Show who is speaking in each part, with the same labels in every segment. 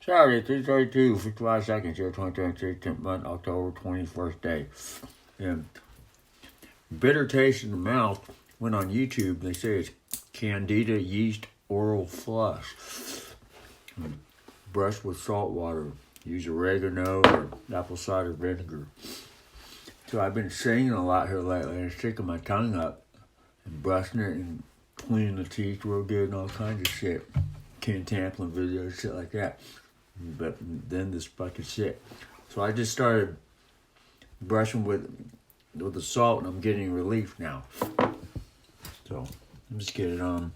Speaker 1: Saturday, 3:32, 55 seconds here, 2023, 10th month, October 21st day. And bitter taste in the mouth. Went on YouTube. They say it's Candida yeast oral flush. Brush with salt water. Use oregano or apple cider vinegar. So I've been singing a lot here lately and sticking my tongue up and brushing it and cleaning the teeth real good and all kinds of shit. Ken Tamplin videos, shit like that. But then this fucking shit. So I just started brushing with the salt and I'm getting relief now. So let's just get it on.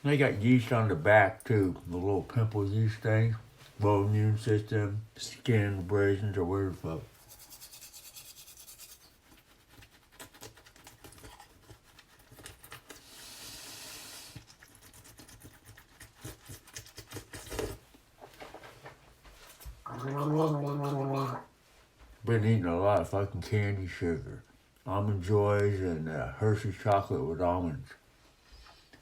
Speaker 1: They got yeast on the back too, the little pimple yeast thing. Low immune system, skin abrasions, or whatever the fuck. Been eating a lot of fucking candy sugar. Almond Joys and Hershey's chocolate with almonds.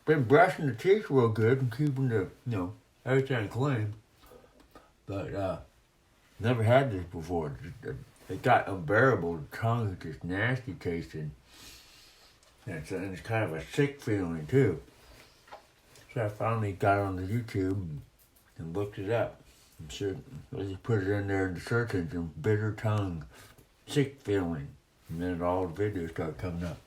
Speaker 1: Been brushing the teeth real good and keeping the, everything clean. But, never had this before. It got unbearable. The tongue is just nasty tasting. And it's kind of a sick feeling, too. So I finally got on the YouTube and looked it up. I'm sure I just put it in there in the search engine, bitter tongue, sick feeling. And then all the videos start coming up.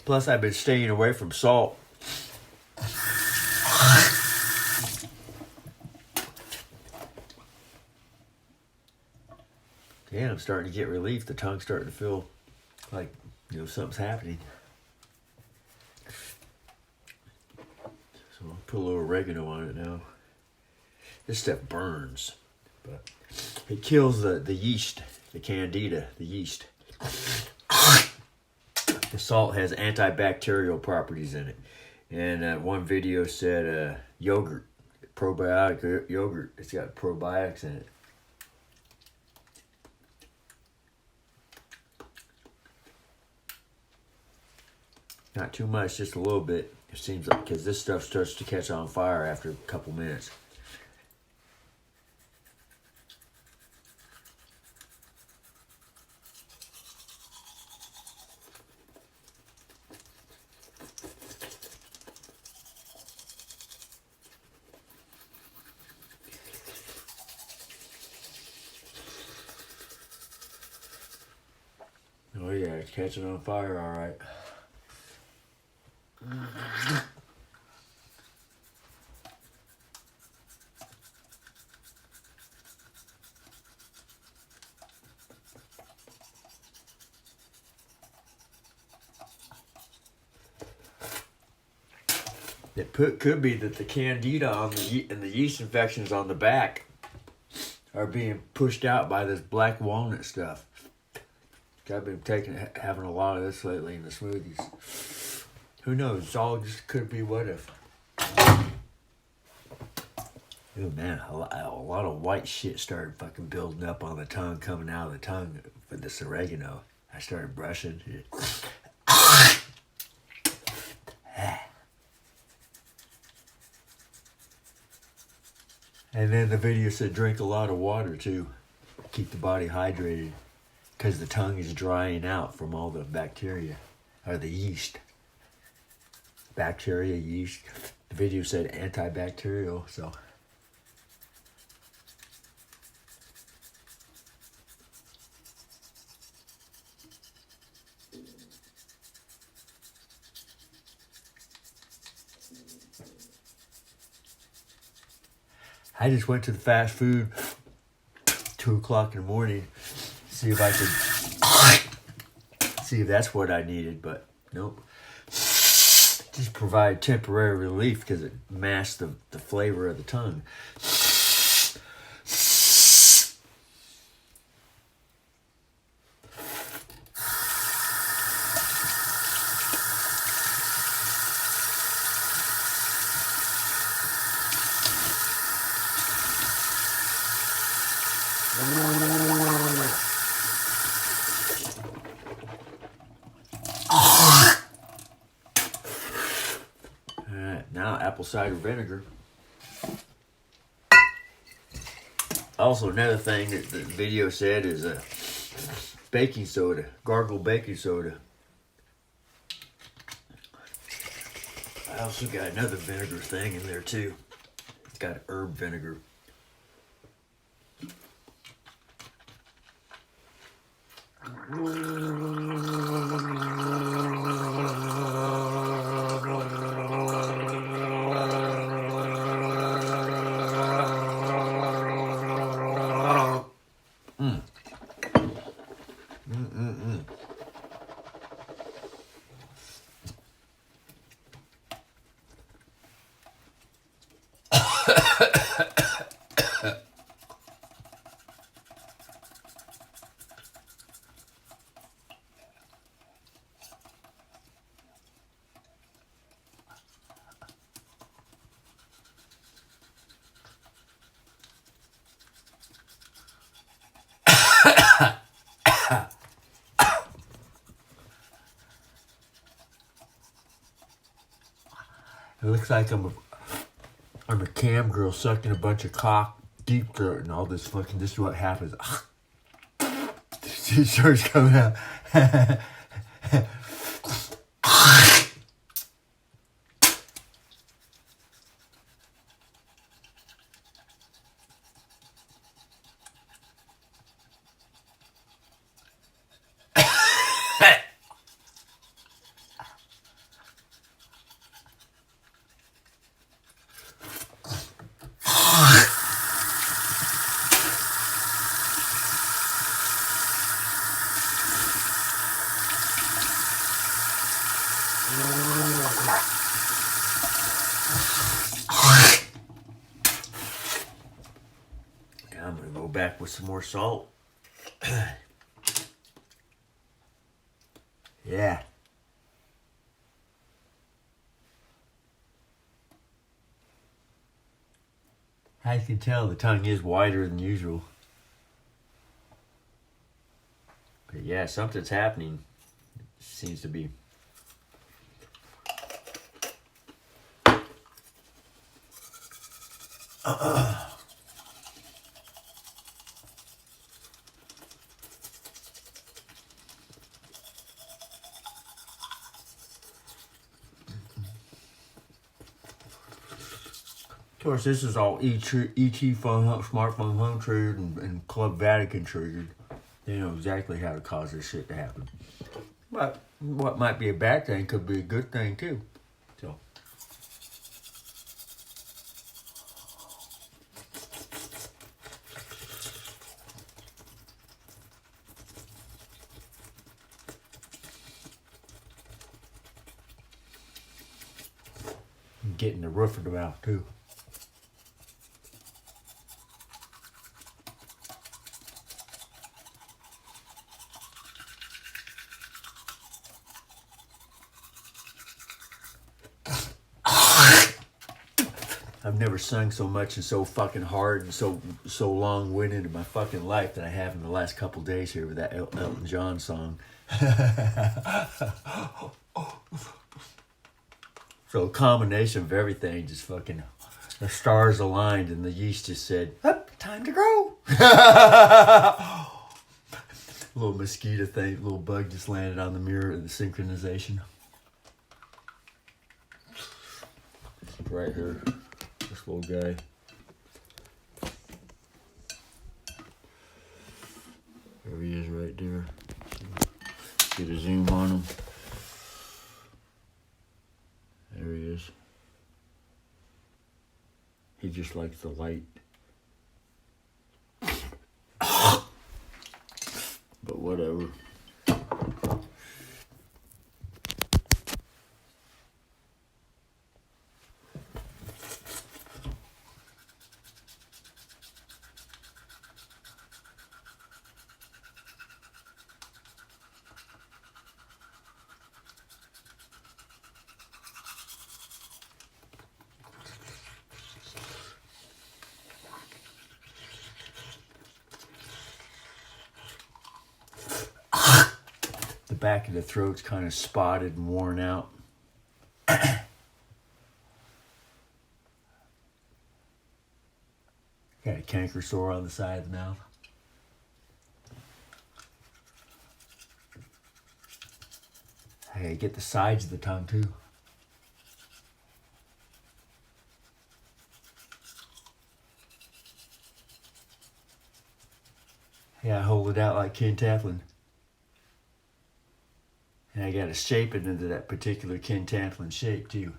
Speaker 1: Plus, I've been staying away from salt. Yeah, I'm starting to get relief. The tongue's starting to feel like, something's happening. So I'll put a little oregano on it now. This stuff burns, but it kills the yeast, the candida, the yeast. The salt has antibacterial properties in it. And one video said yogurt, probiotic yogurt, it's got probiotics in it. Not too much, just a little bit. It seems like, because this stuff starts to catch on fire after a couple minutes. Oh yeah, it's catching on fire, all right. It could be that the candida and the yeast infections on the back are being pushed out by this black walnut stuff. I've been having a lot of this lately in the smoothies. Who knows? It's all just could be what if. Oh man, a lot of white shit started fucking building up on the tongue, coming out of the tongue with this oregano. I started brushing. And then the video said drink a lot of water too. Keep the body hydrated. Because the tongue is drying out from all the bacteria, or the yeast. Bacteria, yeast. The video said antibacterial, so. I just went to the fast food, 2 o'clock in the morning, see if I could see if that's what I needed, but nope. Just provide temporary relief because it masks the flavor of the tongue. Alright, now apple cider vinegar. Also, another thing that the video said is baking soda, gargle baking soda. I also got another vinegar thing in there too. It's got herb vinegar. It looks like I'm a cam girl sucking a bunch of cock, deep throat, and all this fucking. This is what happens. It starts coming out. I'm gonna go back with some more salt. Yeah. As you can tell, the tongue is wider than usual. But yeah, something's happening. It seems to be. Of course, this is all ET phone, smartphone home triggered and Club Vatican triggered. They know exactly how to cause this shit to happen. But what might be a bad thing could be a good thing too. So. Getting the roof of the mouth too. I've never sung so much and so fucking hard and so long-winded in my fucking life that I have in the last couple days here with that Elton John song. So a combination of everything, just fucking the stars aligned and the yeast just said, "Up, time to grow." Little mosquito thing, little bug just landed on the mirror of the synchronization. Right here. This little guy. There he is right there. Get a zoom on him. There he is. He just likes the light. whatever. The back of the throat's kind of spotted and worn out. Got a canker sore on the side of the mouth. Hey, get the sides of the tongue too. Yeah, I hold it out like Ken Taplin. And I got to shape it into that particular Ken Taplin shape too.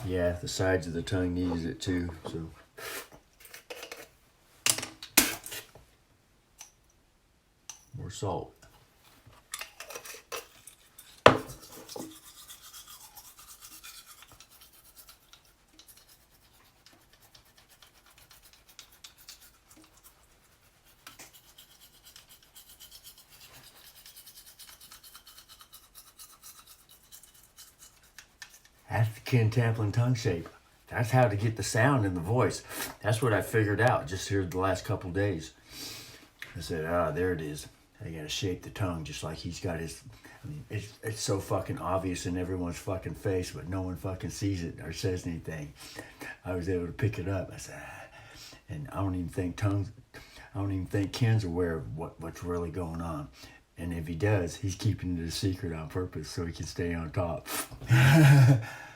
Speaker 1: Yeah, the sides of the tongue needs it too, so. More salt. That's the Ken Taplin tongue shape. That's how to get the sound in the voice. That's what I figured out just here the last couple days. I said, there it is. I gotta shape the tongue just like he's got his. I mean, it's so fucking obvious in everyone's fucking face, but no one fucking sees it or says anything. I was able to pick it up. I said, and I don't even think Ken's aware of what's really going on. And if he does, he's keeping it a secret on purpose so he can stay on top.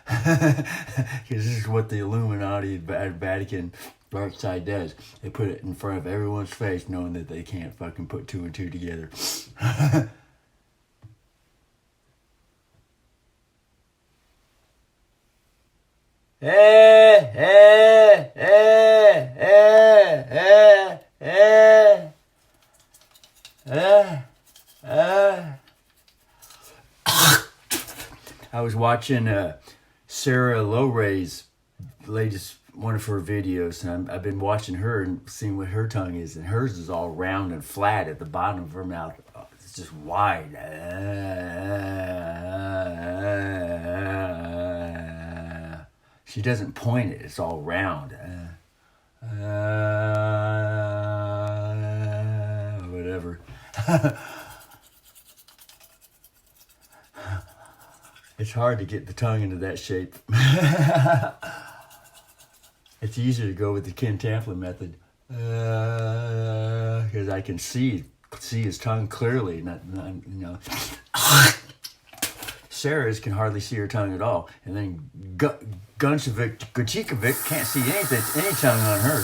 Speaker 1: Because this is what the Illuminati and Vatican dark side does. They put it in front of everyone's face knowing that they can't fucking put two and two together. I was watching Sarah Lowray's latest one of her videos, and I've been watching her and seeing what her tongue is, and hers is all round and flat at the bottom of her mouth. It's just wide. She doesn't point it. It's all round. Whatever. It's hard to get the tongue into that shape. It's easier to go with the Ken Taplin method because I can see his tongue clearly. Not you know. Sarah's can hardly see her tongue at all, and then Gunchikovic can't see any tongue on her.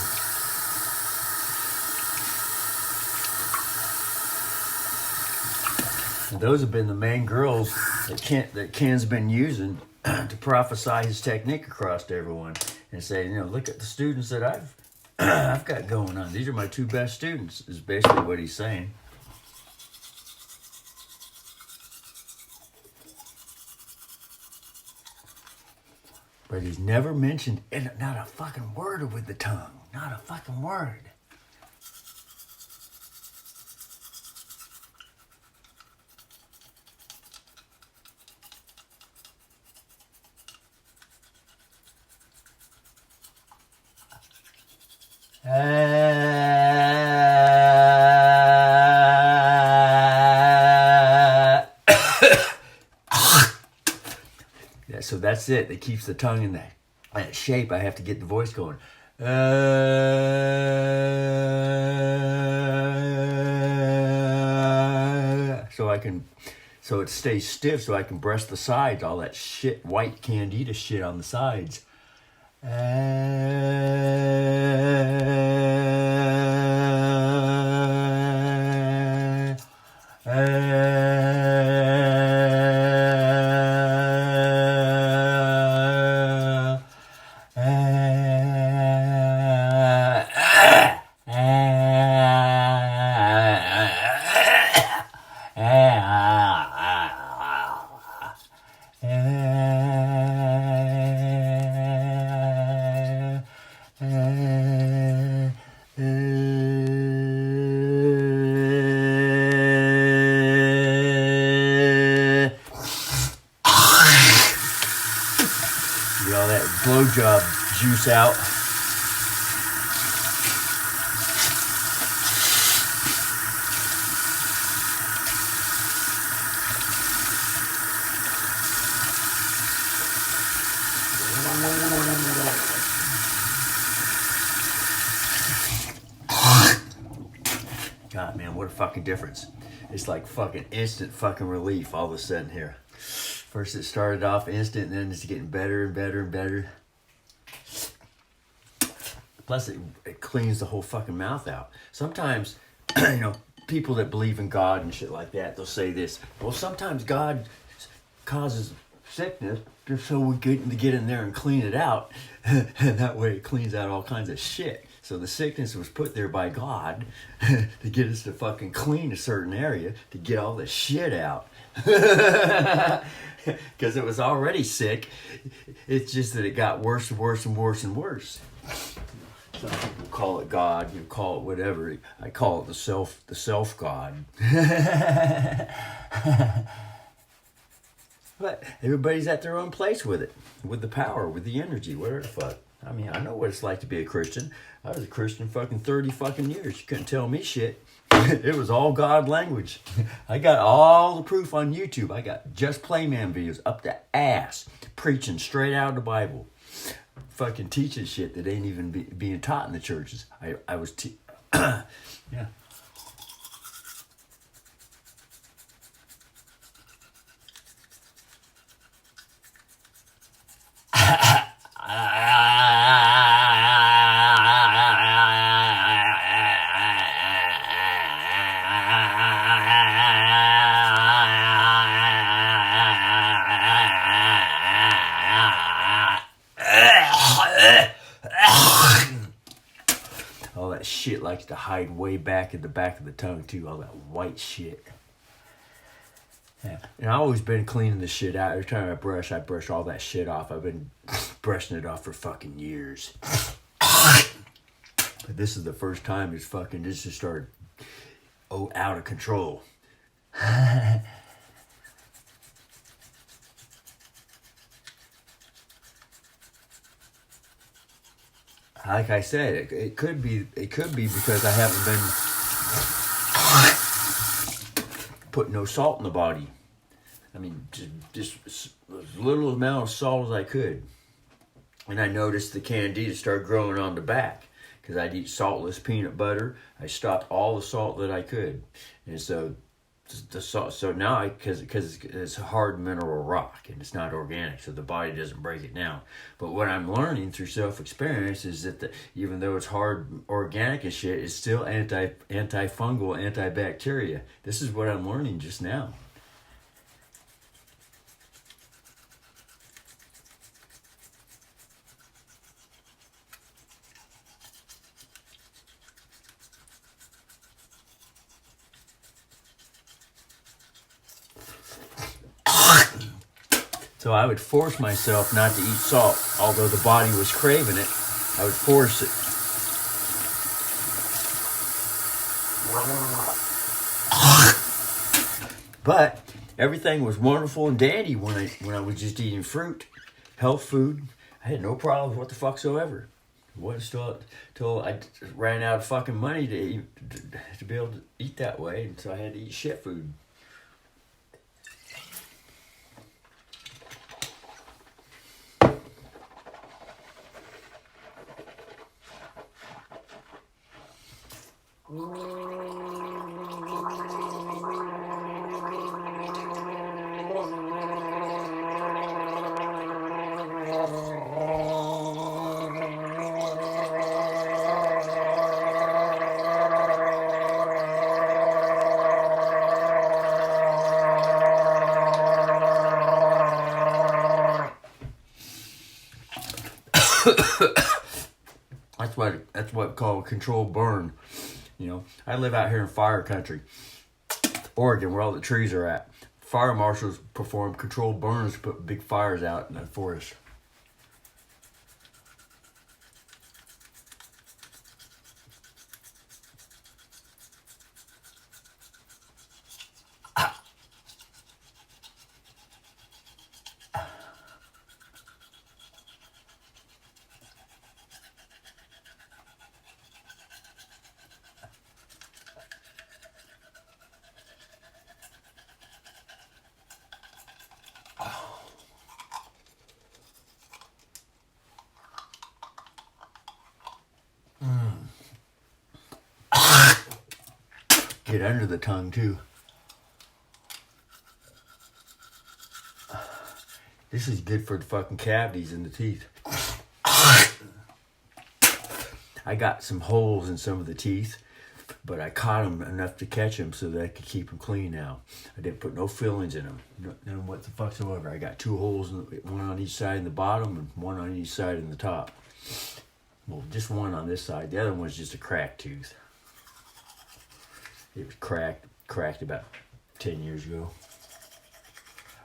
Speaker 1: And those have been the main girls that Ken's been using to prophesy his technique across to everyone and say, look at the students that I've got going on. These are my two best students, is basically what he's saying. But he's never mentioned not a fucking word with the tongue. Not a fucking word. Yeah, so that's it. It keeps the tongue in that shape. I have to get the voice going. So it stays stiff so I can brush the sides, all that shit, white candida shit on the sides. Get all that blowjob juice out. God, man, what a fucking difference. It's like fucking instant fucking relief all of a sudden here. First it started off instant, and then it's getting better and better and better. Plus it cleans the whole fucking mouth out. Sometimes, people that believe in God and shit like that, they'll say this, well, sometimes God causes sickness just so we get in there and clean it out. And that way it cleans out all kinds of shit. So the sickness was put there by God to get us to fucking clean a certain area to get all the shit out. Because it was already sick. It's just that it got worse and worse and worse and worse. Some people call it God, you call it whatever. I call it the self God. But everybody's at their own place with it, with the power, with the energy, whatever the fuck. I mean, I know what it's like to be a Christian. I was a Christian fucking 30 fucking years. You couldn't tell me shit. It was all God language. I got all the proof on YouTube. I got Just Playman videos up the ass, preaching straight out of the Bible. Fucking teaching shit that ain't even being taught in the churches. I was yeah. All that shit likes to hide way back in the back of the tongue too. All that white shit. Yeah. And I've always been cleaning the shit out. Every time I brush all that shit off. I've been brushing it off for fucking years. But this is the first time this just started out of control. Like I said, it could be because I haven't been putting no salt in the body. I mean, just as little amount of salt as I could. And I noticed the candida start growing on the back because I'd eat saltless peanut butter. I stopped all the salt that I could, and so the salt. So now, because it's hard mineral rock and it's not organic, so the body doesn't break it down. But what I'm learning through self-experience is that even though it's hard organic and shit, it's still antifungal, antibacteria. This is what I'm learning just now. So I would force myself not to eat salt, although the body was craving it. I would force it. But everything was wonderful and dandy when I was just eating fruit, health food. I had no problems whatsoever. It wasn't till I ran out of fucking money to be able to eat that way, and so I had to eat shit food. That's what called controlled burn. You know, I live out here in fire country, Oregon, where all the trees are at. Fire marshals perform controlled burns to put big fires out in the forest. Get under the tongue too. This is good for the fucking cavities in the teeth. I got some holes in some of the teeth, but I caught them enough to catch them so that I could keep them clean now. I didn't put no fillings in them, none whatsoever. I got 2 holes, one on each side in the bottom and one on each side in the top. Well, just one on this side. The other one's just a cracked tooth. It was cracked about 10 years ago.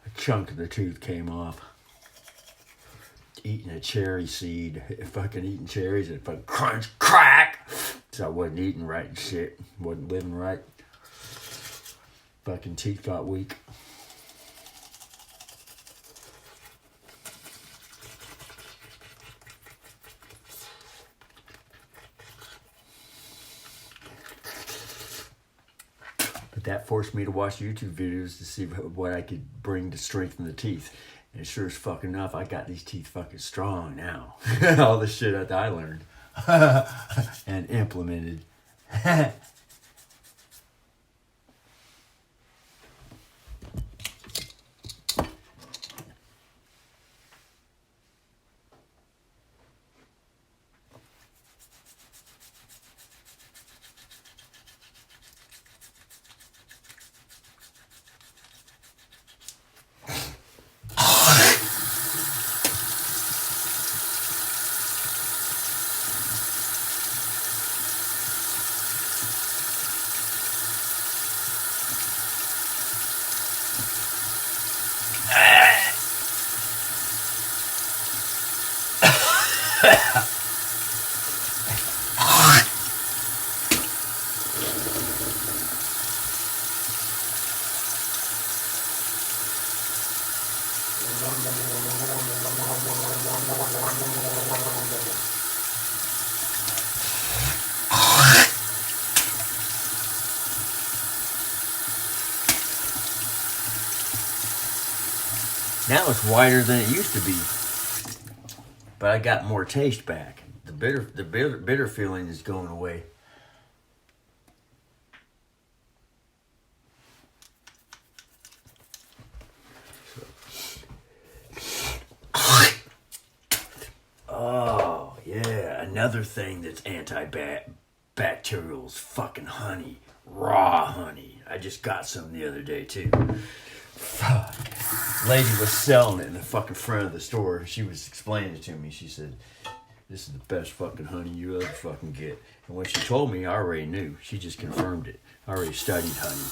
Speaker 1: A chunk of the tooth came off. Eating a cherry seed, fucking eating cherries and fucking crunch, crack. So I wasn't eating right and shit. Wasn't living right. Fucking teeth got weak. That forced me to watch YouTube videos to see what I could bring to strengthen the teeth. And sure as fucking enough, I got these teeth fucking strong now. All the shit that I learned and implemented. Now it's whiter than it used to be, but I got more taste back. The bitter feeling is going away. Oh yeah, another thing that's antibacterial is fucking honey, raw honey. I just got some the other day too. Fuck. Lady was selling it in the fucking front of the store. She was explaining it to me. She said, "This is the best fucking honey you ever fucking get." And when she told me, I already knew. She just confirmed it. I already studied honey.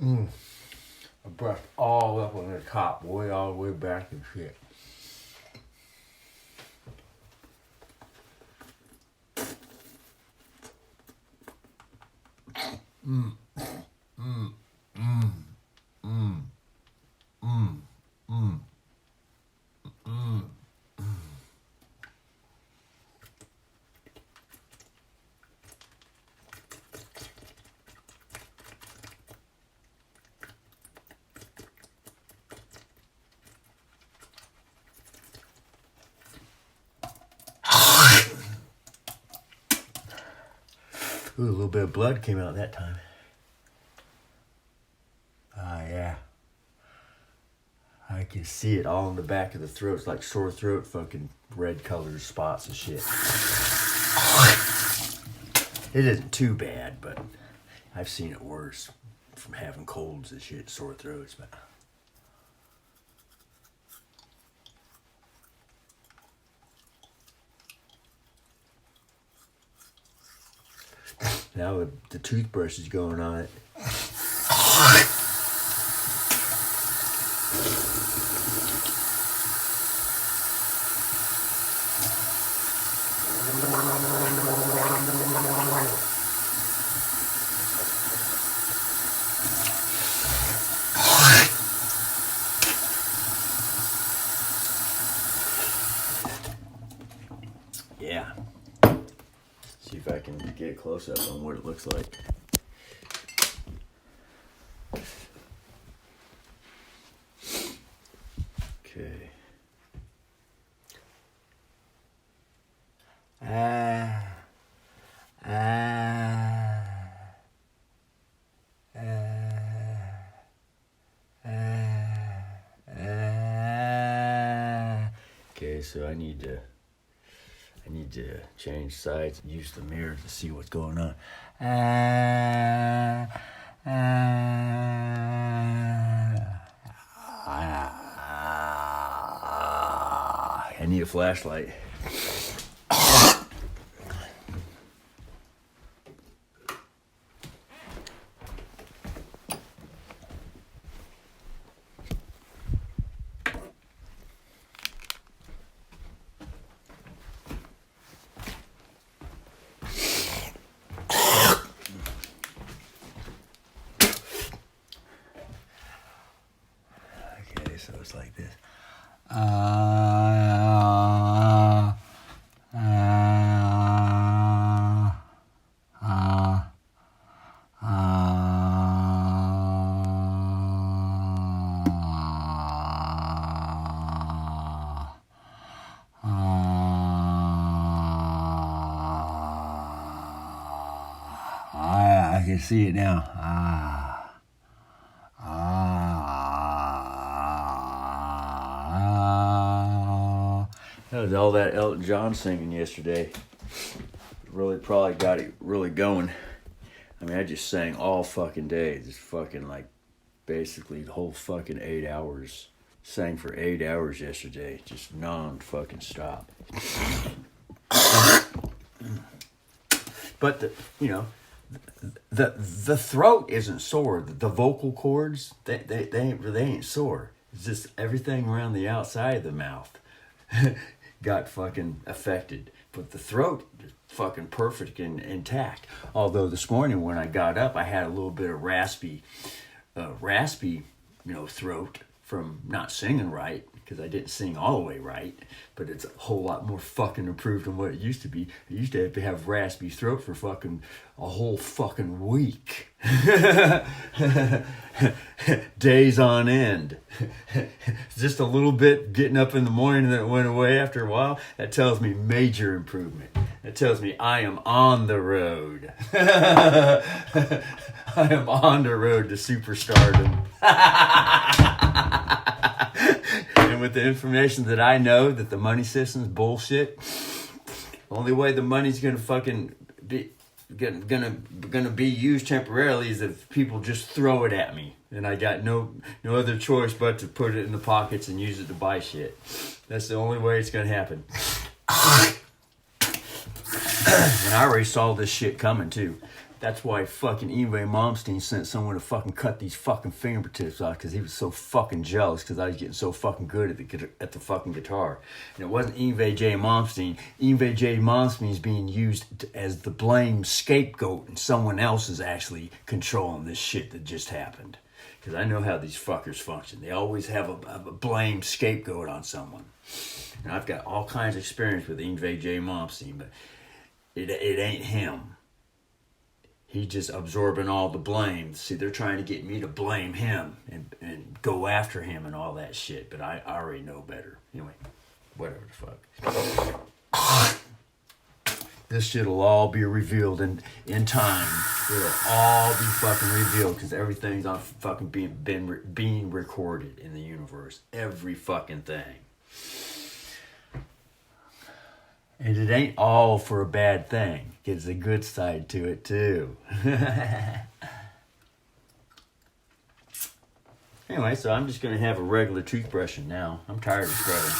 Speaker 1: I brushed all up on the top, way all the way back and shit. Ooh, a little bit of blood came out that time. Ah, yeah. I can see it all in the back of the throat. It's like sore throat, fucking red colored spots and shit. It isn't too bad, but I've seen it worse from having colds and shit, sore throats. But now the toothbrush is going on it. Yeah. See if I can get a close up on what it looks like. Okay. Okay, so I need to change sides and use the mirror to see what's going on. I need a flashlight. So it's like this. I can see it now. That was all that Elton John singing yesterday. Really probably got it really going. I mean, I just sang all fucking day. Just fucking like basically the whole fucking 8 hours. Sang for 8 hours yesterday. Just non-fucking stop. But the throat isn't sore. The vocal cords, they ain't sore. It's just everything around the outside of the mouth got fucking affected. But the throat is fucking perfect and intact. Although this morning when I got up, I had a little bit of raspy, throat from not singing right, because I didn't sing all the way right, but it's a whole lot more fucking improved than what it used to be. I used to have raspy throat for fucking a whole fucking week. Days on end. Just a little bit getting up in the morning that went away after a while. That tells me major improvement. That tells me I am on the road. I am on the road to superstardom. And with the information that I know that the money system's bullshit, the only way the money's gonna fucking be gonna be used temporarily is if people just throw it at me, and I got no other choice but to put it in the pockets and use it to buy shit. That's the only way it's gonna happen. And I already saw this shit coming too. That's why fucking Yngwie Malmsteen sent someone to fucking cut these fucking fingertips off because he was so fucking jealous because I was getting so fucking good at the fucking guitar. And it wasn't Yngwie J. Malmsteen. Yngwie J. Malmsteen is being used as the blame scapegoat, and someone else is actually controlling this shit that just happened. Because I know how these fuckers function. They always have a blame scapegoat on someone. And I've got all kinds of experience with Yngwie J. Malmsteen, but it ain't him. He's just absorbing all the blame. See, they're trying to get me to blame him and go after him and all that shit. But I already know better. Anyway, whatever the fuck. This shit will all be revealed in time. It'll all be fucking revealed because everything's on fucking being recorded in the universe. Every fucking thing. And it ain't all for a bad thing. There's a good side to it, too. Anyway, so I'm just going to have a regular toothbrushing now. I'm tired of scrubbing.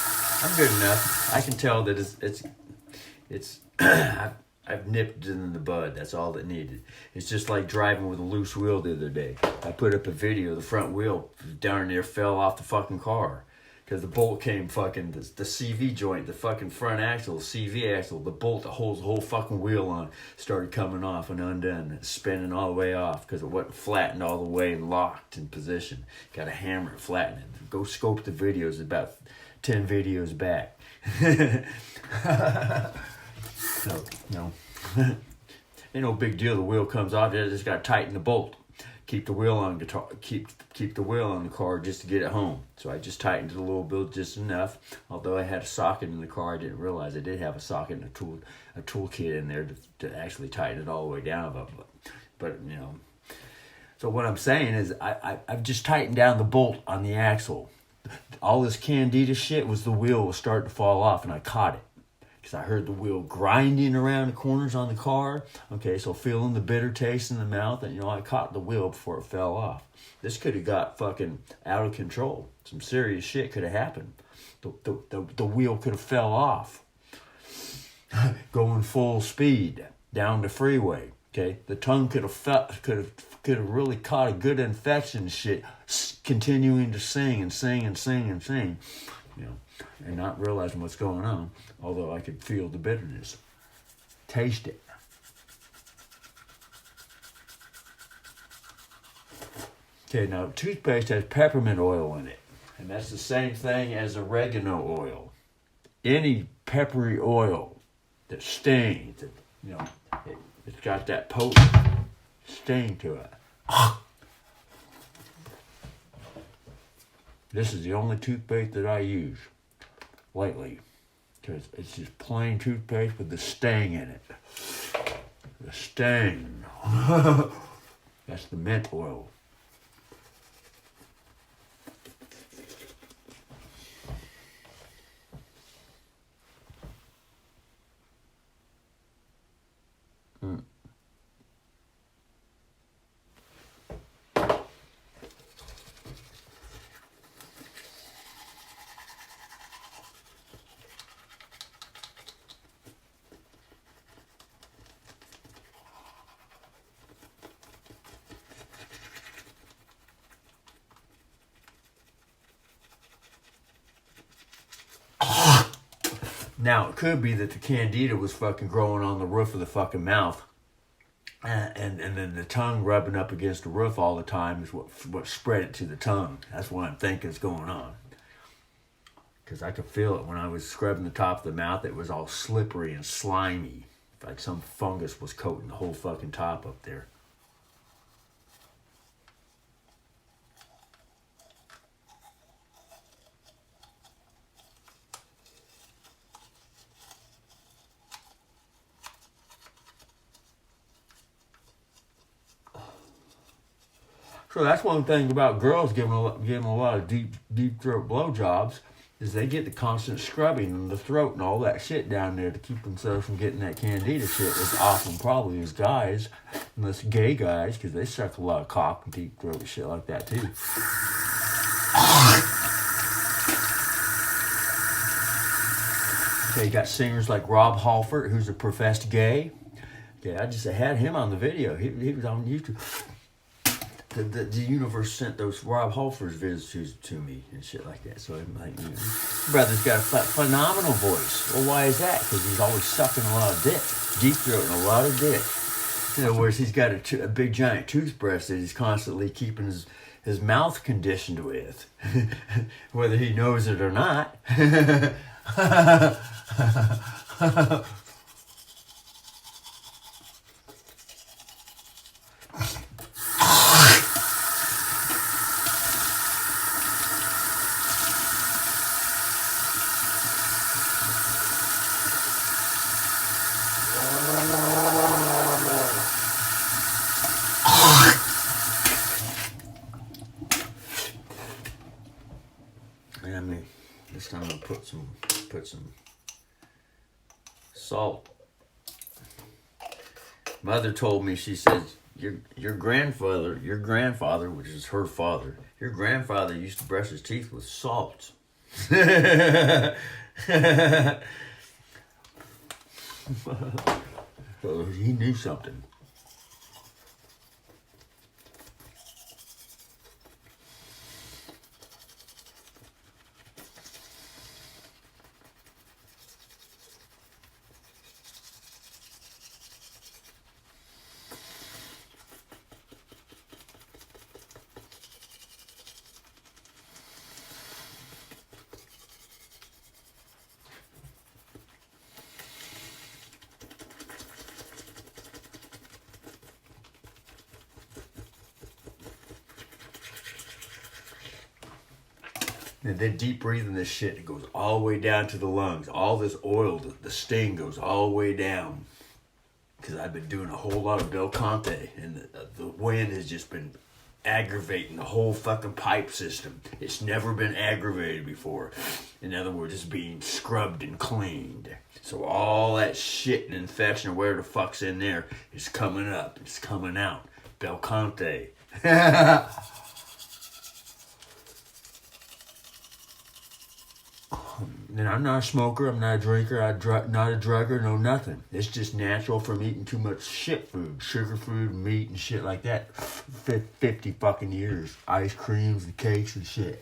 Speaker 1: I'm good enough. I can tell that it's I've nipped it in the bud. That's all it needed. It's just like driving with a loose wheel the other day. I put up a video. The front wheel down there fell off the fucking car. Because the bolt came fucking, the CV joint, the fucking front axle, CV axle, the bolt that holds the whole fucking wheel on started coming off and undone, spinning all the way off because it wasn't flattened all the way and locked in position. Got to hammer it, flatten it. Go scope the videos about 10 videos back. So, no. Ain't no big deal. The wheel comes off. You just got to tighten the bolt. Keep the wheel on guitar. Keep the wheel on the car just to get it home. So I just tightened it a little bit, just enough. Although I had a socket in the car, I didn't realize I did have a socket and a toolkit in there to actually tighten it all the way down. But you know. So what I'm saying is I've just tightened down the bolt on the axle. All this candida shit was the wheel was starting to fall off, and I caught it. Because I heard the wheel grinding around the corners on the car. Okay, so feeling the bitter taste in the mouth. And, I caught the wheel before it fell off. This could have got fucking out of control. Some serious shit could have happened. The wheel could have fell off. Going full speed down the freeway. Okay, the tongue could have really caught a good infection and shit. Continuing to sing and sing and sing and sing. And not realizing what's going on, although I could feel the bitterness. Taste it. Okay, now toothpaste has peppermint oil in it, and that's the same thing as oregano oil. Any peppery oil that stings, it's got that potent sting to it. This is the only toothpaste that I use lately, because it's just plain toothpaste with the sting in it. The sting. That's the mint oil. Now, it could be that the candida was fucking growing on the roof of the fucking mouth. And then the tongue rubbing up against the roof all the time is what spread it to the tongue. That's what I'm thinking is going on. Because I could feel it when I was scrubbing the top of the mouth. It was all slippery and slimy. Like some fungus was coating the whole fucking top up there. So that's one thing about girls giving a lot of deep throat blowjobs is they get the constant scrubbing in the throat and all that shit down there to keep themselves from getting that candida shit as often probably as guys, unless gay guys, because they suck a lot of cock and deep throat and shit like that too. Okay, you got singers like Rob Halford, who's a professed gay. Yeah, I just had him on the video. He was on YouTube. The universe sent those Rob Halford's visits to me and shit like that. So I'm like, brother's got a phenomenal voice. Well, why is that? Because he's always sucking a lot of dick, deep throating a lot of dick. Whereas he's got a big giant toothbrush that he's constantly keeping his mouth conditioned with, whether he knows it or not. This time I'm gonna put some salt. Mother told me, she says, your grandfather, which is her father, your grandfather used to brush his teeth with salt. So he knew something. And then deep breathing this shit, it goes all the way down to the lungs. All this oil, the sting goes all the way down. Because I've been doing a whole lot of Bel Conte, and the wind has just been aggravating the whole fucking pipe system. It's never been aggravated before. In other words, it's being scrubbed and cleaned. So all that shit and infection or whatever the fuck's in there is coming up. It's coming out. Bel Conte. And I'm not a smoker, I'm not a drinker, not a drugger, no nothing. It's just natural from eating too much shit food, sugar food, meat and shit like that. 50 fucking years. Ice creams and cakes and shit.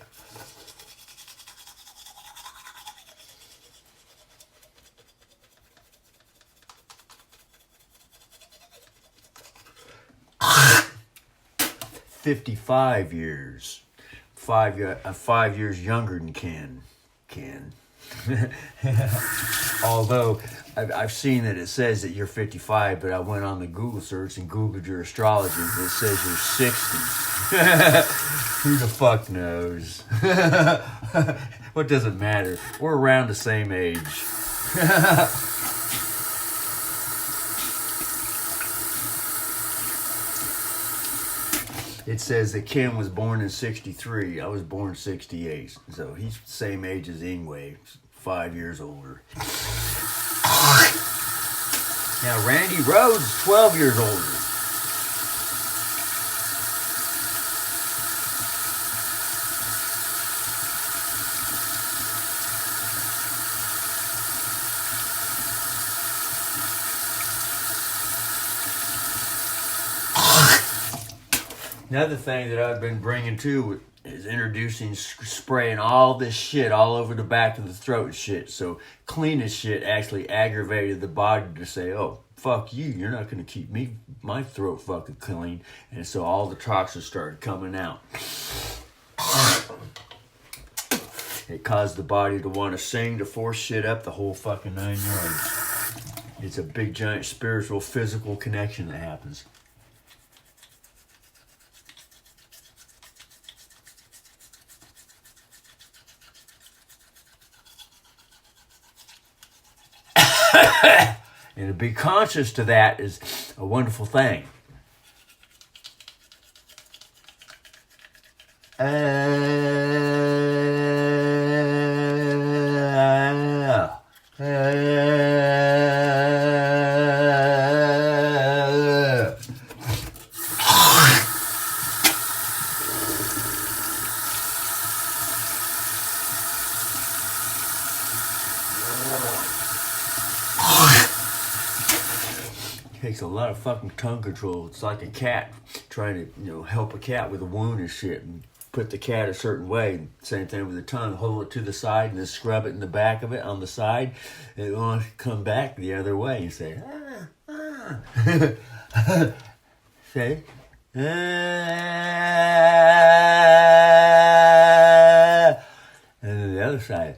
Speaker 1: $55 years. 5 years younger than Ken. Although I've seen that it says that you're 55, but I went on the Google search and Googled your astrology and it says you're 60. Who the fuck knows? What does it matter? We're around the same age. It says that Ken was born in 63. I was born 68. So he's the same age as Ingwe, 5 years older. Now Randy Rhodes is 12 years older. Another thing that I've been bringing to is introducing spraying all this shit all over the back of the throat and shit. So clean as shit actually aggravated the body to say, oh, fuck you, you're not going to keep my throat fucking clean. And so all the toxins started coming out. It caused the body to want to sing, to force shit up, the whole fucking 9 yards. It's a big, giant spiritual, physical connection that happens. And to be conscious to that is a wonderful thing. takes a lot of fucking tongue control. It's like a cat trying to, help a cat with a wound and shit, and put the cat a certain way. Same thing with the tongue. Hold it to the side and then scrub it in the back of it on the side. And it wants to come back the other way. You say, say, and then the other side.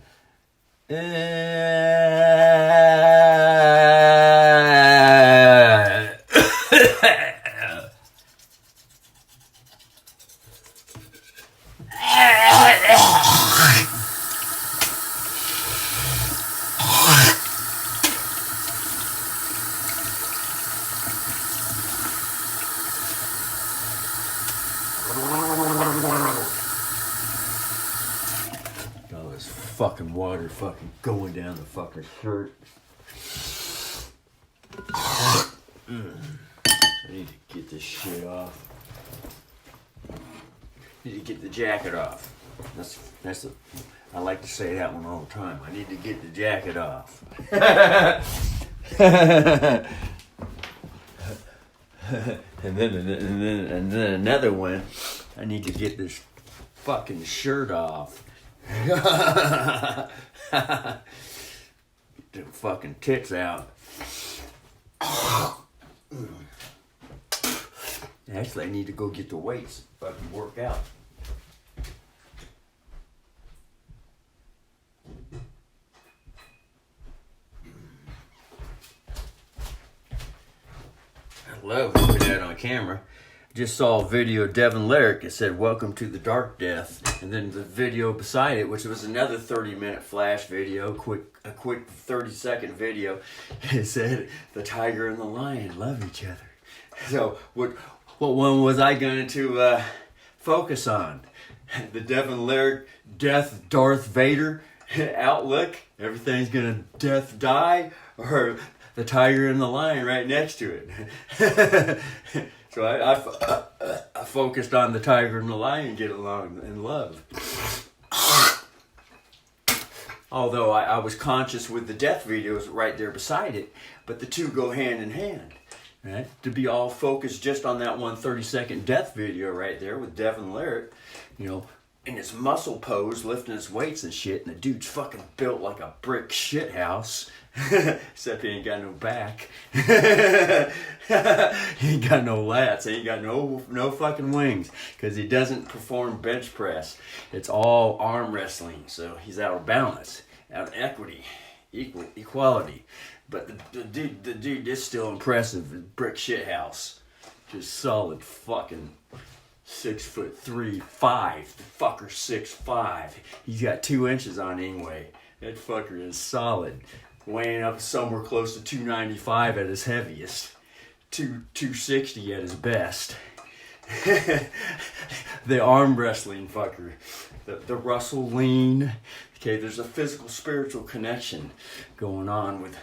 Speaker 1: All this fucking water fucking going down the fucking shirt. I need to get this shit off. Need to get the jacket off. I like to say that one all the time. I need to get the jacket off. and then another one. I need to get this fucking shirt off. Get them fucking tits out. Actually, I need to go get the weights. Fucking work out. I love looking at it on camera. Just saw a video of Devin Lyric. It said, "Welcome to the Dark Death." And then the video beside it, which was another 30-minute flash video, a quick 30-second video, it said, "The tiger and the lion love each other." So what one was I going to focus on? The Devin Lyric death Darth Vader outlook? Everything's going to death die? Or the tiger and the lion right next to it? So I focused on the tiger and the lion get along and love. Although I was conscious with the death videos right there beside it, but the two go hand in hand. Right? To be all focused just on that one 30-second death video right there with Devin Lyric, in his muscle pose, lifting his weights and shit, and the dude's fucking built like a brick shit house. Except he ain't got no back. He ain't got no lats. He ain't got no fucking wings. Because he doesn't perform bench press. It's all arm wrestling. So he's out of balance, out of equity, equality. But the dude is still impressive. Brick shit house. Just solid fucking 6'3", 5. The fucker's 6'5". He's got 2 inches on Ingwe. That fucker is solid. Weighing up somewhere close to 295 at his heaviest. 260 at his best. The arm wrestling fucker. The Russell lean. Okay, there's a physical spiritual connection going on with,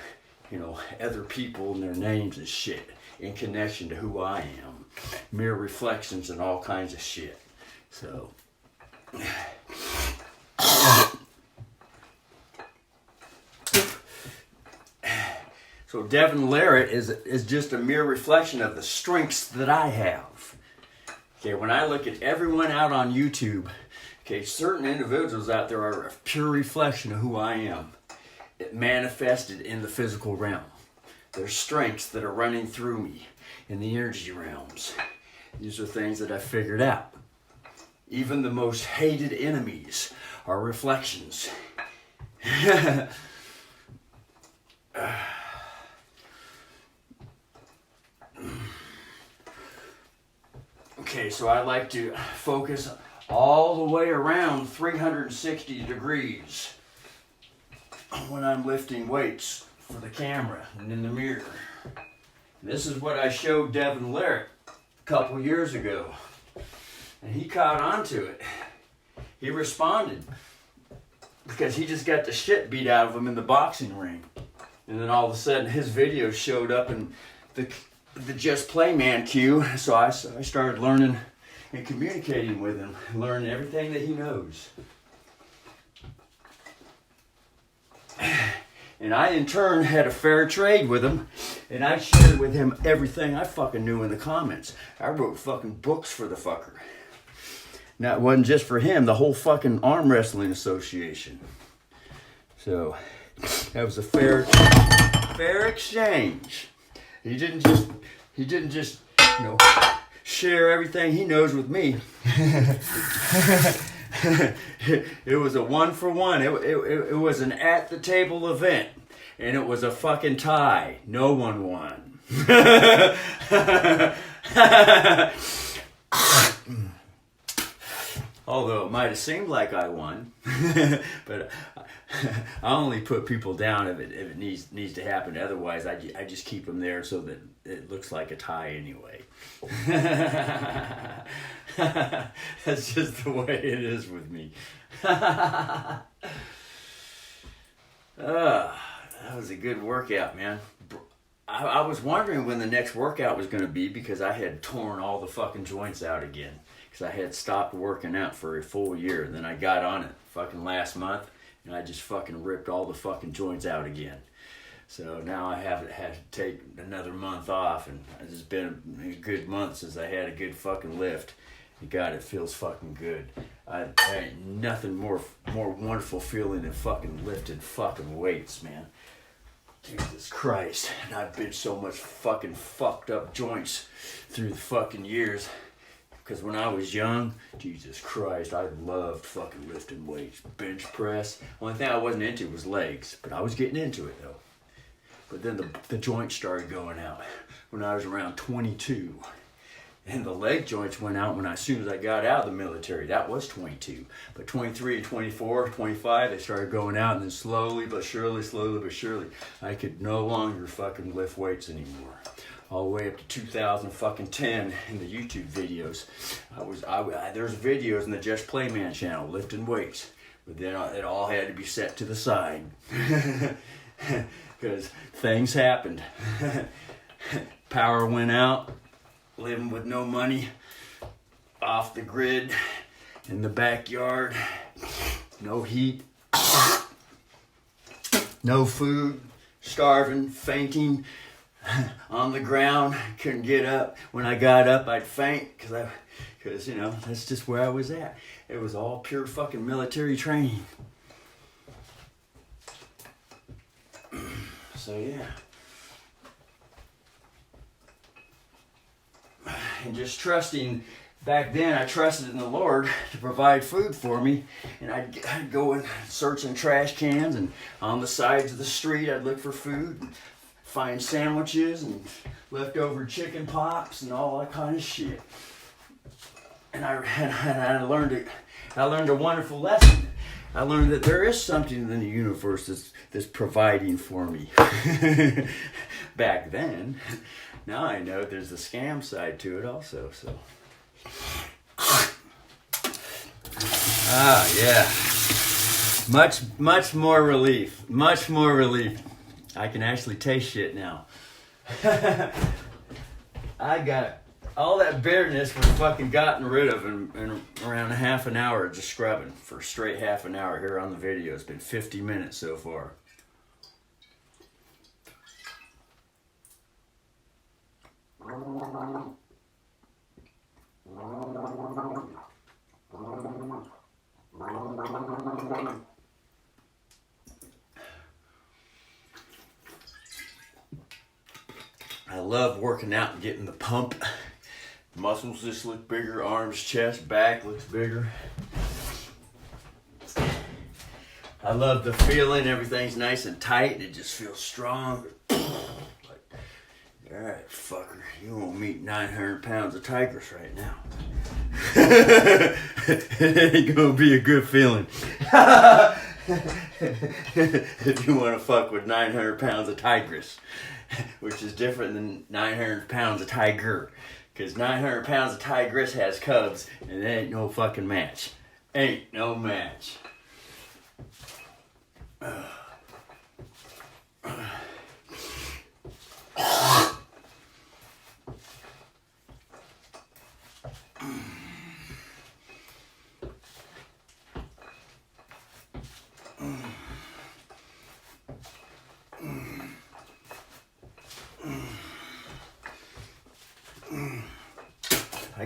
Speaker 1: other people and their names and shit in connection to who I am. Mirror reflections and all kinds of shit. So Devin Lyric is just a mere reflection of the strengths that I have. Okay, when I look at everyone out on YouTube, okay, certain individuals out there are a pure reflection of who I am. It manifested in the physical realm. There's strengths that are running through me in the energy realms. These are things that I figured out. Even the most hated enemies are reflections. Okay, so I like to focus all the way around 360 degrees when I'm lifting weights for the camera and in the mirror. This is what I showed Devin Lyric a couple years ago, and he caught on to it. He responded because he just got the shit beat out of him in the boxing ring, and then all of a sudden his video showed up in the Just Play Man queue. So I started learning and communicating with him, learning everything that he knows.
Speaker 2: And I, in turn, had a fair trade with him. And I shared with him everything I fucking knew in the comments. I wrote fucking books for the fucker. Now, it wasn't just for him, the whole fucking arm wrestling association. So, that was a fair exchange. He didn't just, share everything he knows with me. It was a 1-for-1. It was an at the table event, and it was a fucking tie. No one won. Although it might have seemed like I won, but I only put people down if it needs to happen. Otherwise, I just keep them there so that it looks like a tie anyway. That's just the way it is with me. That was a good workout, man. I was wondering when the next workout was going to be because I had torn all the fucking joints out again. Because I had stopped working out for a full year. And then I got on it fucking last month. And I just fucking ripped all the fucking joints out again. So now I haven't had to take another month off. And it's been a good month since I had a good fucking lift. And God, it feels fucking good. I ain't nothing more wonderful feeling than fucking lifting fucking weights, man. Jesus Christ. And I've been so much fucking fucked up joints through the fucking years. Because when I was young, Jesus Christ, I loved fucking lifting weights. Bench press. Only thing I wasn't into was legs. But I was getting into it, though. But then the joints started going out when I was around 22. And the leg joints went out as soon as I got out of the military. That was 22. But 23 and 24, 25, they started going out. And then slowly but surely, I could no longer fucking lift weights anymore. All the way up to 2010 in the YouTube videos. There's videos in the Just Playman channel lifting weights, but then it all had to be set to the side because things happened. Power went out, living with no money, off the grid, in the backyard, no heat, no food, starving, fainting. On the ground, couldn't get up. When I got up, I'd faint because that's just where I was at. It was all pure fucking military training. So yeah. And just trusting, back then I trusted in the Lord to provide food for me. And I'd go and search in trash cans and on the sides of the street I'd look for food. Find sandwiches and leftover chicken pops and all that kind of shit. And I learned a wonderful lesson. I learned that there is something in the universe that's providing for me. Back then. Now I know there's a scam side to it also. So. Yeah. Much more relief. Much more relief. I can actually taste shit now. I got all that bitterness was fucking gotten rid of in around a half an hour of just scrubbing for a straight half an hour here on the video. It's been 50 minutes so far. I love working out and getting the pump. Muscles just look bigger, arms, chest, back looks bigger. I love the feeling, everything's nice and tight and it just feels strong. Like, alright, fucker, you won't meet 900 pounds of tigress right now. It ain't gonna be a good feeling. If you wanna fuck with 900 pounds of tigress. Which is different than 900 pounds of tiger. Because 900 pounds of tigress has cubs, and it ain't no fucking match. Ain't no match.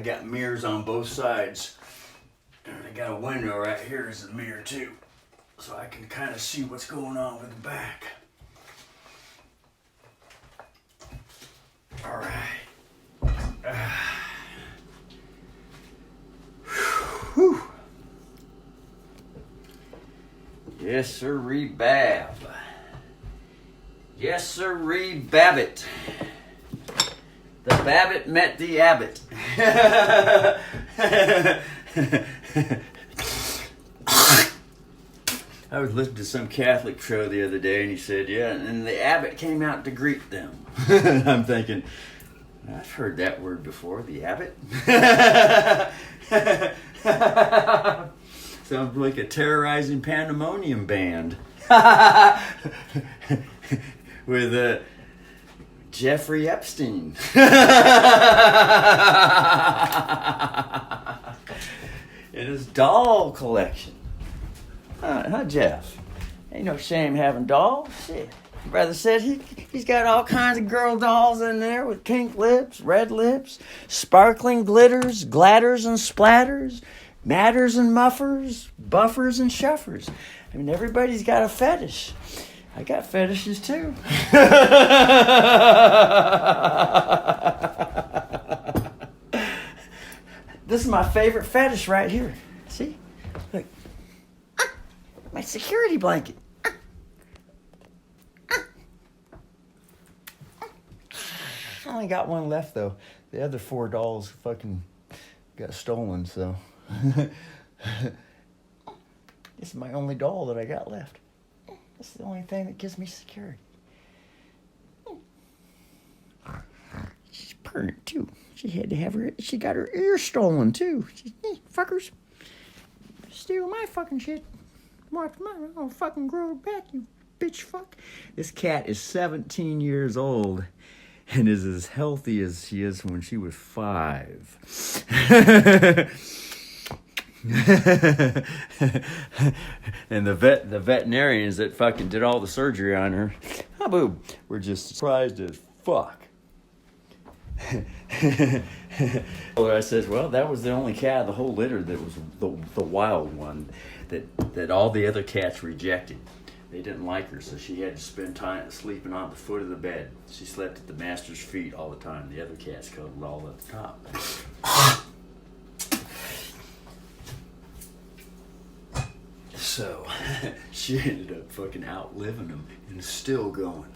Speaker 2: got mirrors on both sides. And I got a window right here as a mirror too. So I can kind of see what's going on with the back. All right. Whew. Yes, sirree, Bab. Yes, sirree, Babbitt. The Babbitt met the Abbott. I was listening to some Catholic show the other day, and he said, yeah, and the Abbot came out to greet them. I'm thinking, I've heard that word before, the Abbot. Sounds like a terrorizing pandemonium band. With Jeffrey Epstein. In his doll collection. Huh, Jeff? Ain't no shame having dolls. Shit. Brother said he's got all kinds of girl dolls in there with pink lips, red lips, sparkling glitters, gladders and splatters, matters and muffers, buffers and shuffers. I mean, everybody's got a fetish. I got fetishes too. This is my favorite fetish right here. See? Look. My security blanket. I only got one left though. The other 4 dolls fucking got stolen, so. This is my only doll that I got left. That's the only thing that gives me security. She's purring too. She got her ear stolen too. Fuckers. Steal my fucking shit. Watch mine. I'll fucking grow it back, you bitch fuck. This cat is 17 years old and is as healthy as she is when she was 5. And the veterinarians that fucking did all the surgery on her, were just surprised as fuck. I says, well, that was the only cat of the whole litter that was the wild one that all the other cats rejected. They didn't like her, so she had to spend time sleeping on the foot of the bed. She slept at the master's feet all the time. The other cats cuddled all at the top. So she ended up fucking outliving him and still going.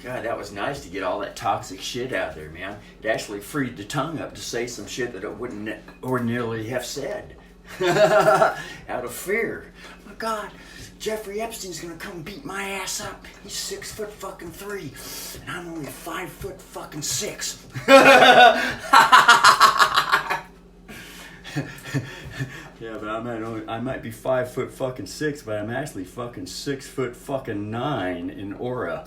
Speaker 2: God, that was nice to get all that toxic shit out there, man. It actually freed the tongue up to say some shit that it wouldn't ordinarily have said. Out of fear. Oh my God, Jeffrey Epstein's gonna come beat my ass up. He's 6'3", and I'm only 5'6". Yeah, but I might be 5'6", but I'm actually fucking 6'9" in aura.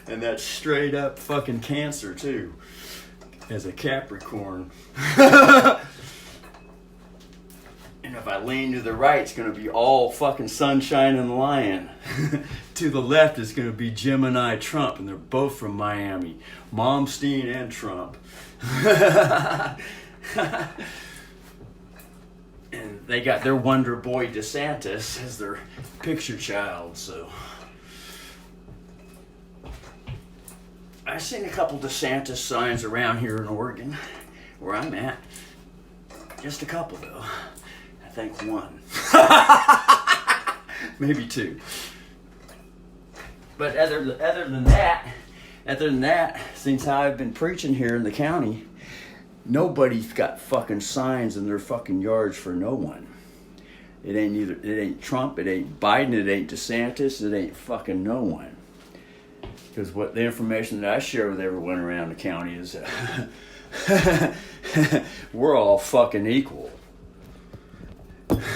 Speaker 2: And that's straight up fucking Cancer too, as a Capricorn. And if I lean to the right, it's going to be all fucking sunshine and lion. To the left is going to be Gemini Trump, and they're both from Miami. Momstein and Trump. And they got their Wonder Boy DeSantis as their picture child, so. I've seen a couple DeSantis signs around here in Oregon, where I'm at. Just a couple, though. I think 1. Maybe 2. But other than that, since I've been preaching here in the county, nobody's got fucking signs in their fucking yards for no one. It ain't Trump, it ain't Biden, it ain't DeSantis, it ain't fucking no one. Because what the information that I share with everyone around the county is we're all fucking equal.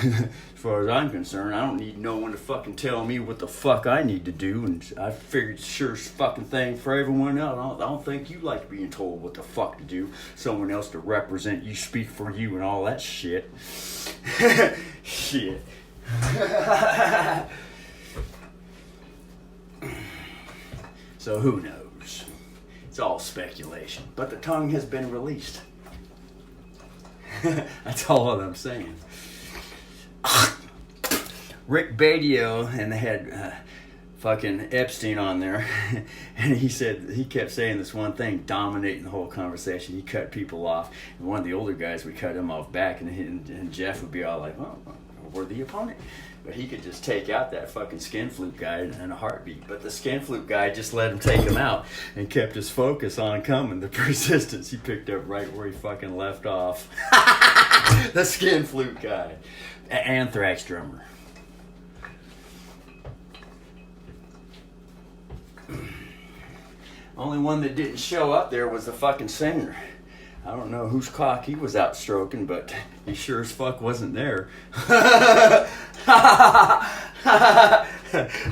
Speaker 2: As far as I'm concerned, I don't need no one to fucking tell me what the fuck I need to do, and I figured sure as fucking thing for everyone else. I don't think you like being told what the fuck to do. Someone else to represent you, speak for you, and all that shit. Shit. So who knows? It's all speculation, but the tongue has been released. That's all I'm saying. Rick Badio, and they had fucking Epstein on there, and he kept saying this one thing, dominating the whole conversation. He cut people off, and one of the older guys would cut him off back, and Jeff would be all like, "Oh, we're the opponent." But he could just take out that fucking skin flute guy in a heartbeat. But the skin flute guy just let him take him out and kept his focus on coming. The persistence he picked up right where he fucking left off. The skin flute guy. Anthrax drummer. Only one that didn't show up there was the fucking singer. I don't know whose cock he was out stroking, but he sure as fuck wasn't there.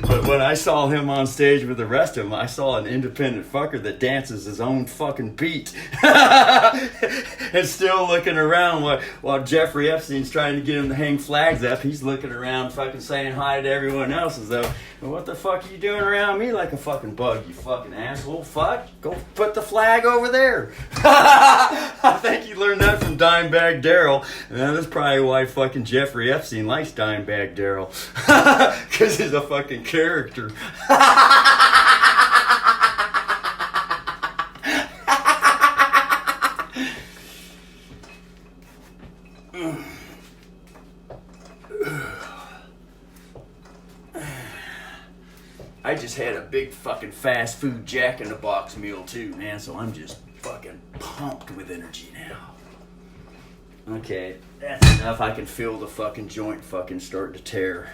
Speaker 2: But when I saw him on stage with the rest of them, I saw an independent fucker that dances his own fucking beat. And still looking around while Jeffrey Epstein's trying to get him to hang flags up. He's looking around fucking saying hi to everyone else as though, what the fuck are you doing around me like a fucking bug, you fucking asshole? Fuck, go put the flag over there. I think he learned that from Dimebag Darrell. And that's probably why fucking Jeffrey Epstein likes Dimebag Darrell. Because he's a fucking character. I just had a big fucking fast food Jack in the Box meal too, man, so I'm just fucking pumped with energy now. Okay, that's enough. I can feel the fucking joint fucking starting to tear.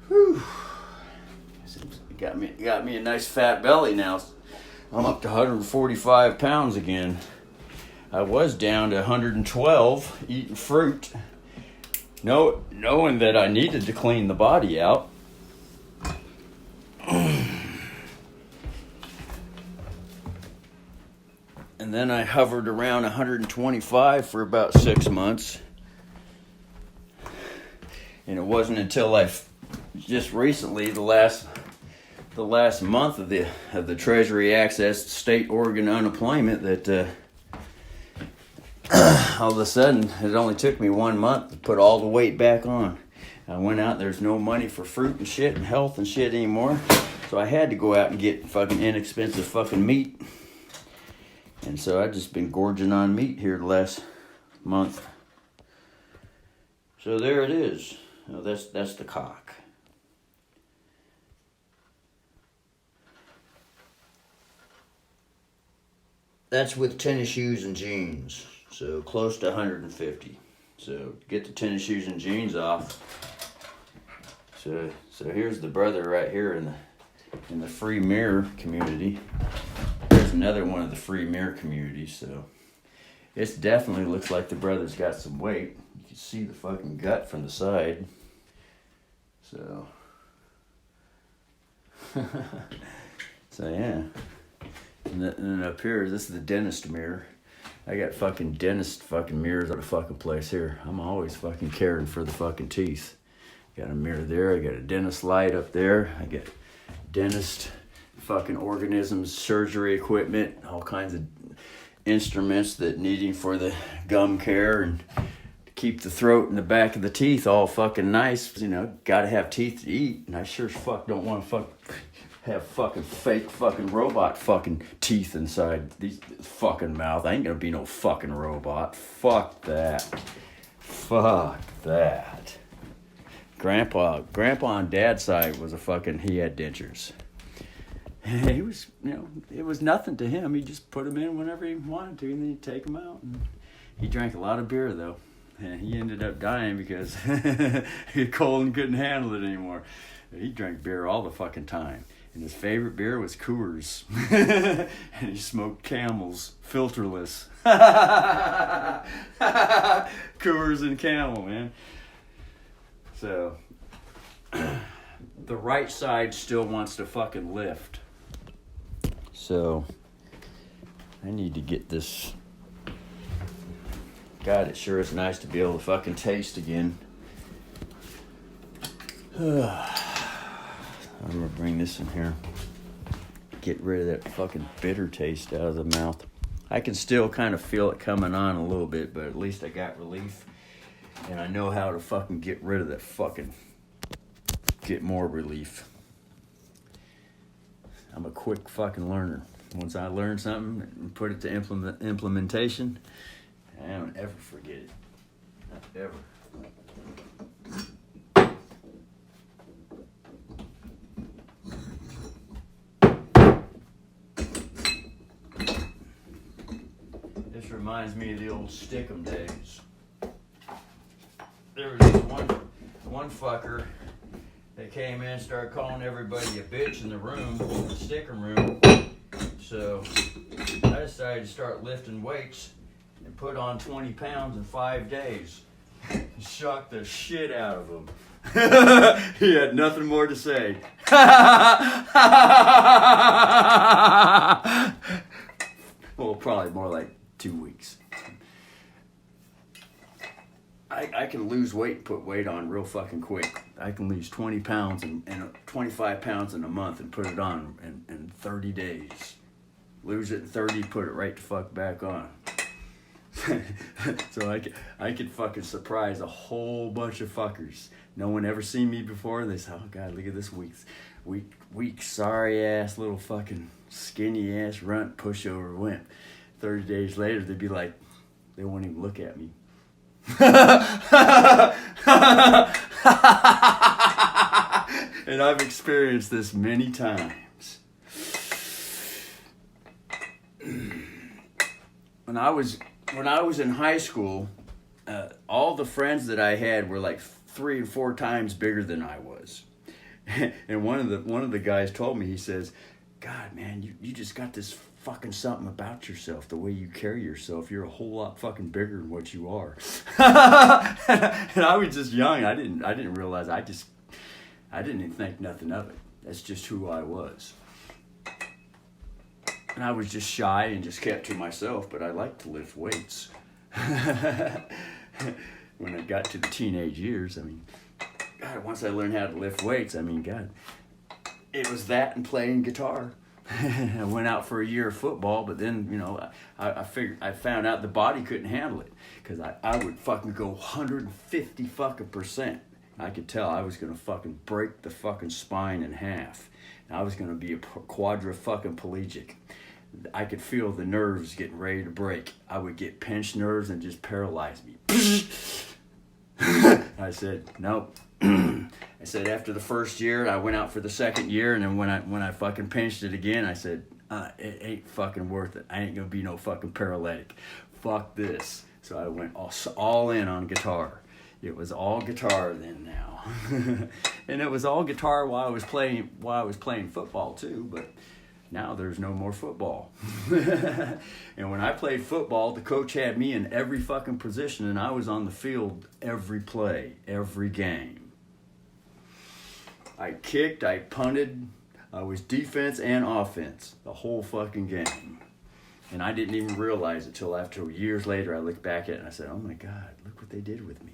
Speaker 2: Whew. Got me a nice fat belly now. I'm up to 145 pounds again. I was down to 112 eating fruit. Knowing that I needed to clean the body out. And then I hovered around 125 for about 6 months. And it wasn't until just recently, the last month of the Treasury access state Oregon unemployment, that all of a sudden it only took me 1 month to put all the weight back on. I went out, there's no money for fruit and shit and health and shit anymore, so I had to go out and get fucking inexpensive fucking meat. And so I've just been gorging on meat here the last month. So there it is. Now that's the cock. That's with tennis shoes and jeans. So close to 150. So get the tennis shoes and jeans off. So here's the brother right here in the free mirror community. There's another one of the free mirror communities. So it definitely looks like the brother's got some weight. You can see the fucking gut from the side. So yeah. And then up here, this is the dentist mirror. I got fucking dentist fucking mirrors at the fucking place here. I'm always fucking caring for the fucking teeth. Got a mirror there. I got a dentist light up there. I got dentist fucking organisms, surgery equipment, all kinds of instruments that needing for the gum care and to keep the throat and the back of the teeth all fucking nice. You know, gotta have teeth to eat. And I sure as fuck don't want to have fucking fake fucking robot fucking teeth inside these fucking mouth. I ain't gonna be no fucking robot. Fuck that. Fuck that. Grandpa on dad's side was he had dentures. He was, it was nothing to him. He just put them in whenever he wanted to, and then he'd take them out. And he drank a lot of beer, though. And he ended up dying because he cold and couldn't handle it anymore. He drank beer all the fucking time. And his favorite beer was Coors. And he smoked Camels, filterless. Coors and Camel, man. So, the right side still wants to fucking lift. So, I need to get this. God, it sure is nice to be able to fucking taste again. I'm gonna bring this in here. Get rid of that fucking bitter taste out of the mouth. I can still kind of feel it coming on a little bit, but at least I got relief. And I know how to fucking get rid of that fucking... get more relief. I'm a quick fucking learner. Once I learn something and put it to implementation, I don't ever forget it. Not ever. This reminds me of the old Stickum days. There was this one fucker that came in and started calling everybody a bitch in the room, in the Stickum room. So I decided to start lifting weights and put on 20 pounds in 5 days. Shocked the shit out of him. He had nothing more to say. Well, probably more like 2 weeks. I can lose weight and put weight on real fucking quick. I can lose 20 pounds and 25 pounds in a month and put it on in 30 days. Lose it in 30, put it right the fuck back on. So I could fucking surprise a whole bunch of fuckers. No one ever seen me before. They say, oh God, look at this weak, sorry ass little fucking skinny ass runt pushover wimp. 30 days later, they'd be like, they won't even look at me. And I've experienced this many times. When I was in high school, all the friends that I had were like 3 and 4 times bigger than I was. And one of the guys told me, he says, God, man, you just got this fucking something about yourself, the way you carry yourself. You're a whole lot fucking bigger than what you are. And I was just young. I didn't realize. I didn't even think nothing of it. That's just who I was. And I was just shy and just kept to myself, but I liked to lift weights. When I got to the teenage years, I mean, God, once I learned how to lift weights, I mean, God, it was that and playing guitar. I went out for a year of football, but then, you know, I found out the body couldn't handle it, because I would fucking go 150 fucking %. I could tell I was going to fucking break the fucking spine in half. And I was going to be a quadra fucking pelegic. I could feel the nerves getting ready to break. I would get pinched nerves and just paralyze me. I said, nope. I said after the first year, I went out for the second year, and then when I fucking pinched it again, I said, it ain't fucking worth it. I ain't gonna be no fucking paralytic. Fuck this. So I went all in on guitar. It was all guitar then now. And it was all guitar while I was playing football too, but now there's no more football. And when I played football, the coach had me in every fucking position, and I was on the field every play, every game. I kicked, I punted, I was defense and offense, the whole fucking game. And I didn't even realize it till after years later I looked back at it and I said, oh my God, look what they did with me.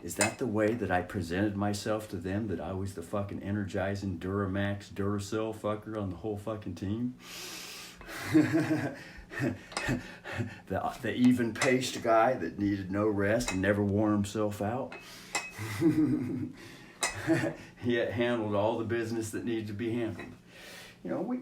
Speaker 2: Is that the way that I presented myself to them, that I was the fucking energizing Duramax, Duracell fucker on the whole fucking team? the even-paced guy that needed no rest and never wore himself out? He handled all the business that needed to be handled. You know, we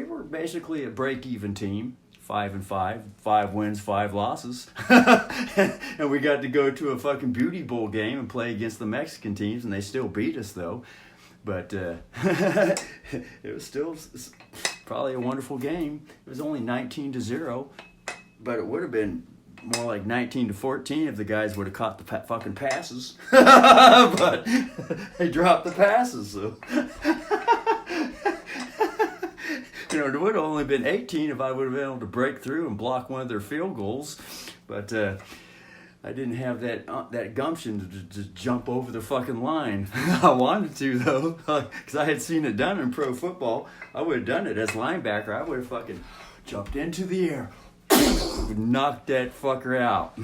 Speaker 2: were basically a break-even team. 5-5, 5 wins, 5 losses. And we got to go to a fucking beauty bowl game and play against the Mexican teams, and they still beat us though. But it was still probably a wonderful game. It was only 19-0, but it would have been more like 19-14 if the guys would have caught the fucking passes. But they dropped the passes, so. You know, it would have only been 18 if I would have been able to break through and block one of their field goals. But I didn't have that gumption to just jump over the fucking line. I wanted to, though, because I had seen it done in pro football. I would have done it as linebacker. I would have fucking jumped into the air, knocked that fucker out.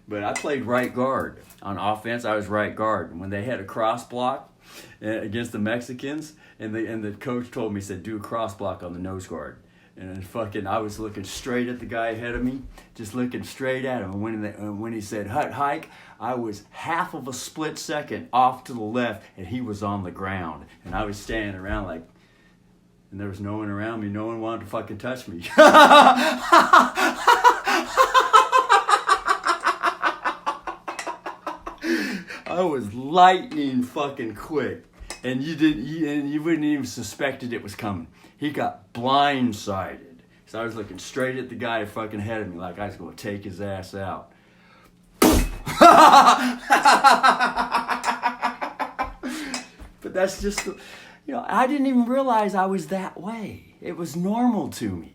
Speaker 2: But I played right guard. On offense, I was right guard. And when they had a cross block against the Mexicans, and the coach told me, he said, do a cross block on the nose guard. And fucking, I was looking straight at the guy ahead of me, just looking straight at him. And when he said, hut hike, I was half of a split second off to the left, and he was on the ground. And I was standing around like, and there was no one around me. No one wanted to fucking touch me. I was lightning fucking quick. And you wouldn't even suspected it was coming. He got blindsided. So I was looking straight at the guy fucking ahead of me like I was going to take his ass out. But that's just, I didn't even realize I was that way. It was normal to me.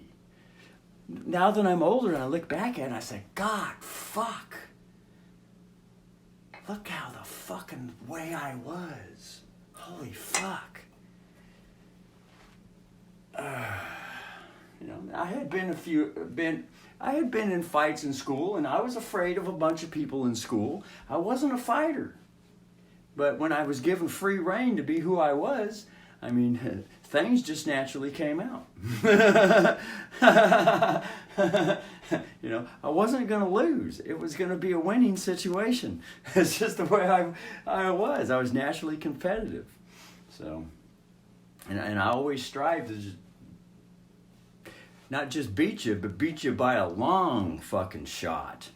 Speaker 2: Now that I'm older and I look back at it, I say, God, fuck. Look how the fucking way I was. Holy fuck. I had been in fights in school, and I was afraid of a bunch of people in school. I wasn't a fighter. But when I was given free rein to be who I was, I mean, things just naturally came out. I wasn't going to lose. It was going to be a winning situation. It's just the way I was. I was naturally competitive. So, and I always strive to not just beat you, but beat you by a long fucking shot.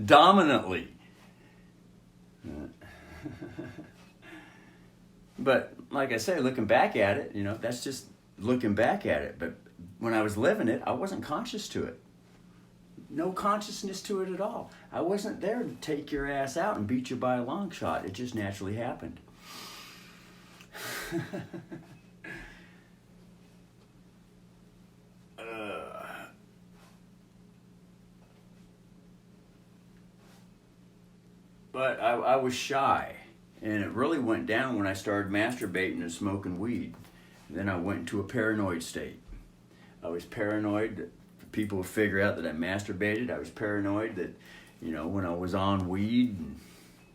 Speaker 2: Dominantly. But like I say, looking back at it, that's just looking back at it. But when I was living it, I wasn't conscious to it. No consciousness to it at all. I wasn't there to take your ass out and beat you by a long shot. It just naturally happened. But I was shy. And it really went down when I started masturbating and smoking weed. Then I went into a paranoid state. I was paranoid that people would figure out that I masturbated. I was paranoid that, when I was on weed and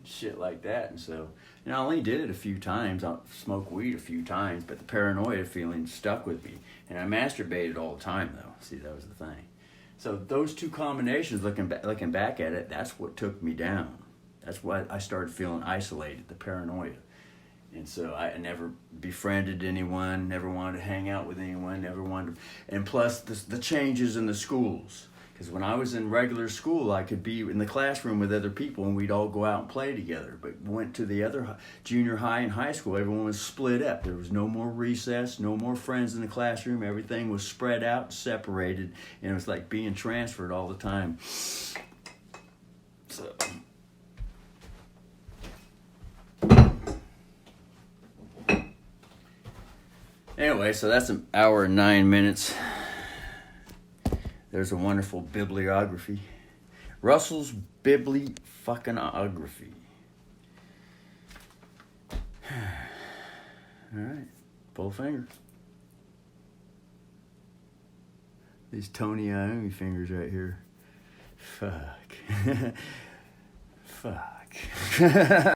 Speaker 2: shit like that. And so, I only did it a few times. I smoked weed a few times, but the paranoia feeling stuck with me. And I masturbated all the time, though. See, that was the thing. So those two combinations, looking back at it, that's what took me down. That's why I started feeling isolated, the paranoia. And so I never befriended anyone, never wanted to hang out with anyone, never wanted to... And plus, the changes in the schools. Because when I was in regular school, I could be in the classroom with other people and we'd all go out and play together. But went to the other junior high and high school, everyone was split up. There was no more recess, no more friends in the classroom. Everything was spread out, separated. And it was like being transferred all the time. So... Anyway, so that's an hour and 9 minutes. There's a wonderful bibliography. Russell's Bibli-fucking-ography. All right, pull a finger. These Tony Iommi fingers right here. Fuck. Fuck.